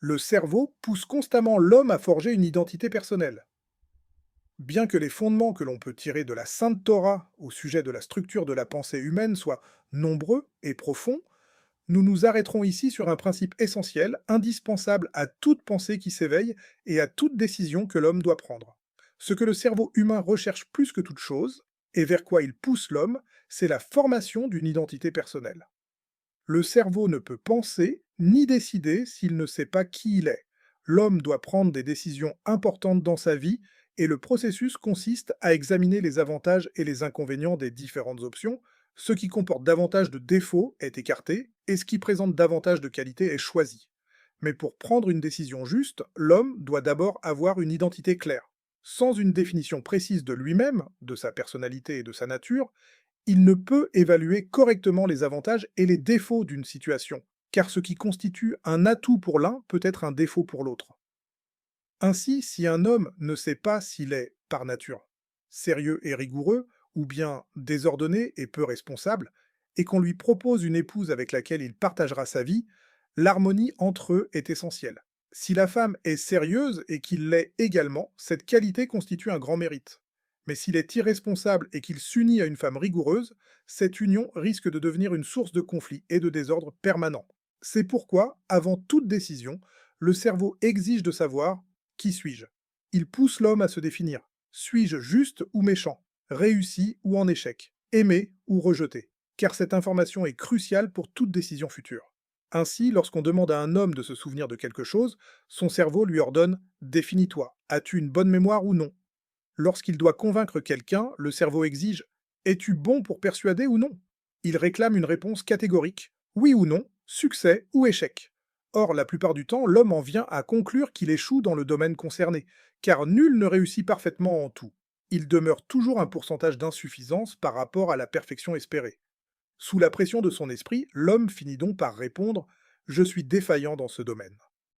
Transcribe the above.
Le cerveau pousse constamment l'homme à forger une identité personnelle. Bien que les fondements que l'on peut tirer de la Sainte Torah au sujet de la structure de la pensée humaine soient nombreux et profonds, nous nous arrêterons ici sur un principe essentiel, indispensable à toute pensée qui s'éveille et à toute décision que l'homme doit prendre. Ce que le cerveau humain recherche plus que toute chose, et vers quoi il pousse l'homme, c'est la formation d'une identité personnelle. Le cerveau ne peut penser ni décider s'il ne sait pas qui il est. L'homme doit prendre des décisions importantes dans sa vie et le processus consiste à examiner les avantages et les inconvénients des différentes options. Ce qui comporte davantage de défauts est écarté et ce qui présente davantage de qualités est choisi. Mais pour prendre une décision juste, l'homme doit d'abord avoir une identité claire. Sans une définition précise de lui-même, de sa personnalité et de sa nature, il ne peut évaluer correctement les avantages et les défauts d'une situation, car ce qui constitue un atout pour l'un peut être un défaut pour l'autre. Ainsi, si un homme ne sait pas s'il est, par nature, sérieux et rigoureux, ou bien désordonné et peu responsable, et qu'on lui propose une épouse avec laquelle il partagera sa vie, l'harmonie entre eux est essentielle. Si la femme est sérieuse et qu'il l'est également, cette qualité constitue un grand mérite. Mais s'il est irresponsable et qu'il s'unit à une femme rigoureuse, cette union risque de devenir une source de conflits et de désordre permanent. C'est pourquoi, avant toute décision, le cerveau exige de savoir qui suis-je. Il pousse l'homme à se définir. Suis-je juste ou méchant, réussi ou en échec, aimé ou rejeté? Car cette information est cruciale pour toute décision future. Ainsi, lorsqu'on demande à un homme de se souvenir de quelque chose, son cerveau lui ordonne définis-toi, as-tu une bonne mémoire ou non? Lorsqu'il doit convaincre quelqu'un, le cerveau exige es-tu bon pour persuader ou non? Il réclame une réponse catégorique oui ou non, succès ou échec. Or, la plupart du temps, l'homme en vient à conclure qu'il échoue dans le domaine concerné, car nul ne réussit parfaitement en tout. Il demeure toujours un pourcentage d'insuffisance par rapport à la perfection espérée. Sous la pression de son esprit, l'homme finit donc par répondre je suis défaillant dans ce domaine.